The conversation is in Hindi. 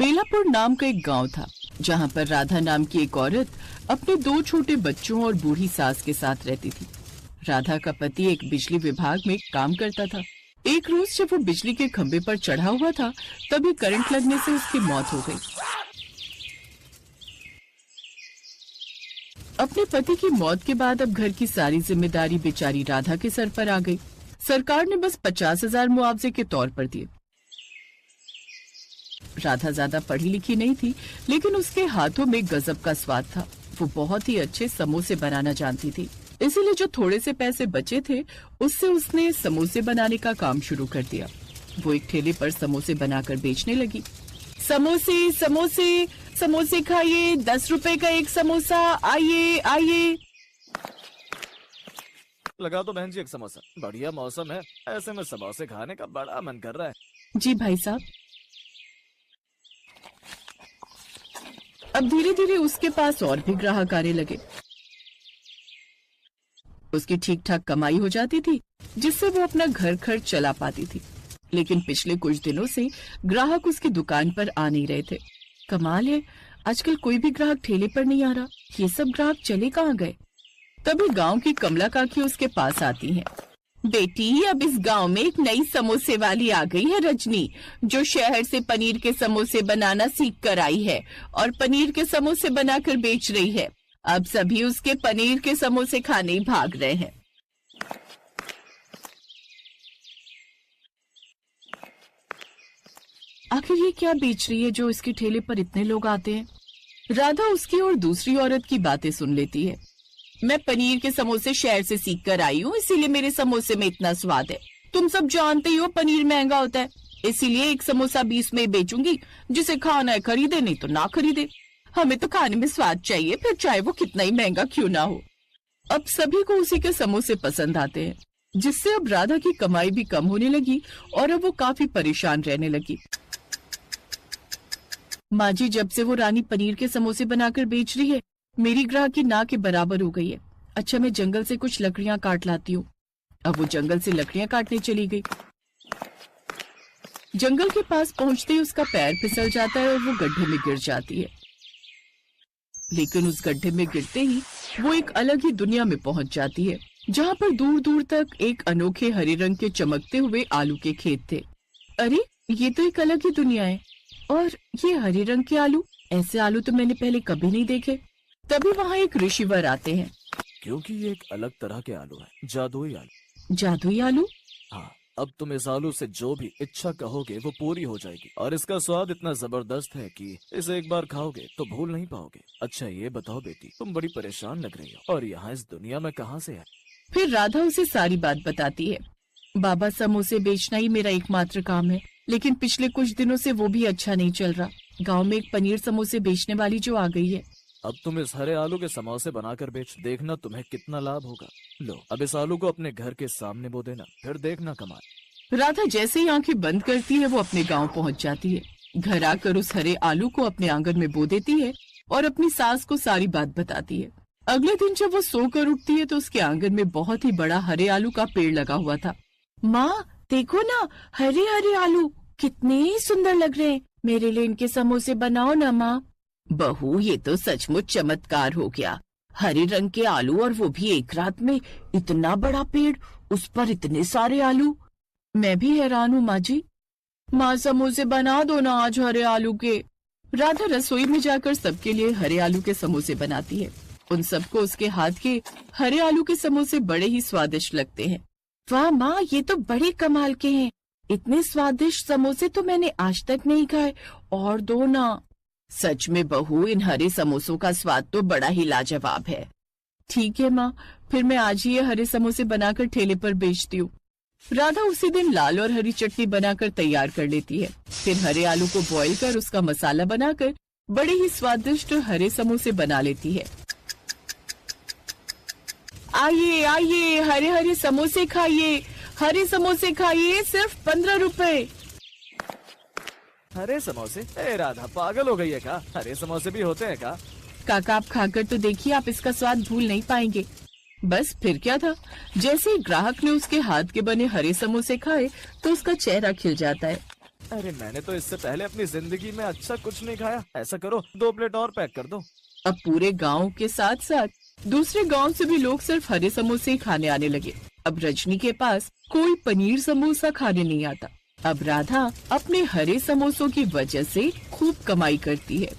बेलापुर नाम का एक गांव था जहां पर राधा नाम की एक औरत अपने 2 छोटे बच्चों और बूढ़ी सास के साथ रहती थी। राधा का पति एक बिजली विभाग में काम करता था। एक रोज जब वो बिजली के खंभे पर चढ़ा हुआ था तभी करंट लगने से उसकी मौत हो गई। अपने पति की मौत के बाद अब घर की सारी जिम्मेदारी बेचारी राधा के सर पर आ गई। सरकार ने बस 50,000 मुआवजे के तौर पर दिए। राधा ज्यादा पढ़ी लिखी नहीं थी, लेकिन उसके हाथों में गजब का स्वाद था। वो बहुत ही अच्छे समोसे बनाना जानती थी, इसीलिए जो थोड़े से पैसे बचे थे उससे उसने समोसे बनाने का काम शुरू कर दिया। वो एक ठेले पर समोसे बनाकर बेचने लगी। समोसे समोसे समोसे खाइए, 10 रुपए का एक समोसा, आइए आइए। लगा दो बहन जी एक समोसा, बढ़िया मौसम है, ऐसे में समोसे खाने का बड़ा मन कर रहा है। जी भाई साहब। अब धीरे धीरे उसके पास और भी ग्राहक आने लगे। उसकी ठीक ठाक कमाई हो जाती थी, जिससे वो अपना घर खर्च चला पाती थी। लेकिन पिछले कुछ दिनों से ग्राहक उसकी दुकान पर आ नहीं रहे थे। कमाल है, आजकल कोई भी ग्राहक ठेले पर नहीं आ रहा। ये सब ग्राहक चले कहाँ गए? तभी गांव की कमला काकी उसके पास आती हैं। बेटी, अब इस गांव में एक नई समोसे वाली आ गई है, रजनी, जो शहर से पनीर के समोसे बनाना सीख कर आई है और पनीर के समोसे बनाकर बेच रही है। अब सभी उसके पनीर के समोसे खाने ही भाग रहे हैं। आखिर ये क्या बेच रही है जो इसके ठेले पर इतने लोग आते हैं? राधा उसकी और दूसरी औरत की बातें सुन लेती है। मैं पनीर के समोसे शहर से सीख कर आई हूँ, इसीलिए मेरे समोसे में इतना स्वाद है। तुम सब जानते ही हो पनीर महंगा होता है, इसीलिए एक समोसा 20 में बेचूंगी। जिसे खाना है खरीदे, नहीं तो ना खरीदे। हमें तो खाने में स्वाद चाहिए, फिर चाहे वो कितना ही महंगा क्यों ना हो। अब सभी को उसी के समोसे पसंद आते हैं, जिससे अब राधा की कमाई भी कम होने लगी और अब वो काफी परेशान रहने लगी। माँ जी, जब से वो रानी पनीर के समोसे बनाकर बेच रही है, मेरी ग्राहकी ना के बराबर हो गई है। अच्छा, मैं जंगल से कुछ लकड़ियां काट लाती हूँ। अब वो जंगल से लकड़ियां काटने चली गई। जंगल के पास पहुंचते ही उसका पैर फिसल जाता है और वो गड्ढे में गिर जाती है। लेकिन उस गड्ढे में गिरते ही वो एक अलग ही दुनिया में पहुंच जाती है, जहाँ पर दूर दूर तक एक अनोखे हरे रंग के चमकते हुए आलू के खेत थे। अरे, ये तो एक अलग ही दुनिया है। और ये हरे रंग के आलू, ऐसे आलू तो मैंने पहले कभी नहीं देखे। तभी वहाँ एक ऋषिवर आते हैं। क्योंकि ये एक अलग तरह के आलू है, जादुई आलू। जादुई आलू? हाँ, अब तुम इस आलू से जो भी इच्छा कहोगे वो पूरी हो जाएगी, और इसका स्वाद इतना जबरदस्त है कि इसे एक बार खाओगे तो भूल नहीं पाओगे। अच्छा, ये बताओ बेटी, तुम बड़ी परेशान लग रही हो, और यहाँ इस दुनिया में कहाँ से है? फिर राधा उसे सारी बात बताती है। बाबा, समोसे बेचना ही मेरा एकमात्र काम है, लेकिन पिछले कुछ दिनों से वो भी अच्छा नहीं चल रहा। गांव में एक पनीर समोसे बेचने वाली जो आ गई है। अब तुम इस हरे आलू के समोसे बनाकर बेच, देखना तुम्हें कितना लाभ होगा। लो, अब इस आलू को अपने घर के सामने बो देना, फिर देखना कमाल। राधा जैसे ही आंखें बंद करती है वो अपने गांव पहुंच जाती है। घर आकर उस हरे आलू को अपने आंगन में बो देती है और अपनी सास को सारी बात बताती है। अगले दिन जब वो सोकर उठती है तो उसके आंगन में बहुत ही बड़ा हरे आलू का पेड़ लगा हुआ था। माँ, देखो ना, हरे हरे आलू कितने ही सुंदर लग रहे हैं। मेरे लिए इनके समोसे बनाओ ना माँ। बहू, ये तो सचमुच चमत्कार हो गया। हरे रंग के आलू, और वो भी एक रात में। इतना बड़ा पेड़, उस पर इतने सारे आलू। मैं भी हैरान हूँ माँ जी। माँ, समोसे बना दो ना आज हरे आलू के। राधा रसोई में जाकर सबके लिए हरे आलू के समोसे बनाती है। उन सबको उसके हाथ के हरे आलू के समोसे बड़े ही स्वादिष्ट लगते हैं। वाह माँ, ये तो बड़े कमाल के हैं। इतने स्वादिष्ट समोसे तो मैंने आज तक नहीं खाए, और दो ना। सच में बहू, इन हरे समोसों का स्वाद तो बड़ा ही लाजवाब है। ठीक है माँ, फिर मैं आज ही ये हरे समोसे बनाकर ठेले पर बेचती हूँ। राधा उसी दिन लाल और हरी चटनी बनाकर तैयार कर लेती है। फिर हरे आलू को बॉईल कर उसका मसाला बनाकर बड़े ही स्वादिष्ट हरे समोसे बना लेती है। आइए आइए, हरे हरे समोसे खाइए, हरे समोसे खाइए, सिर्फ 15 रुपए। हरे समोसे? ए राधा, पागल हो गई है क्या? हरे समोसे भी होते हैं क्या? काका, आप खाकर तो देखिए, आप इसका स्वाद भूल नहीं पाएंगे। बस फिर क्या था, जैसे ही ग्राहक ने उसके हाथ के बने हरे समोसे खाए तो उसका चेहरा खिल जाता है। अरे मैंने तो इससे पहले अपनी जिंदगी में अच्छा कुछ नहीं खाया। ऐसा करो 2 प्लेट और पैक कर दो। अब पूरे गांव के साथ साथ दूसरे गांव से भी लोग सिर्फ हरे समोसे ही खाने आने लगे। अब रजनी के पास कोई पनीर समोसा खाने नहीं आता। अब राधा अपने हरे समोसों की वजह से खूब कमाई करती है।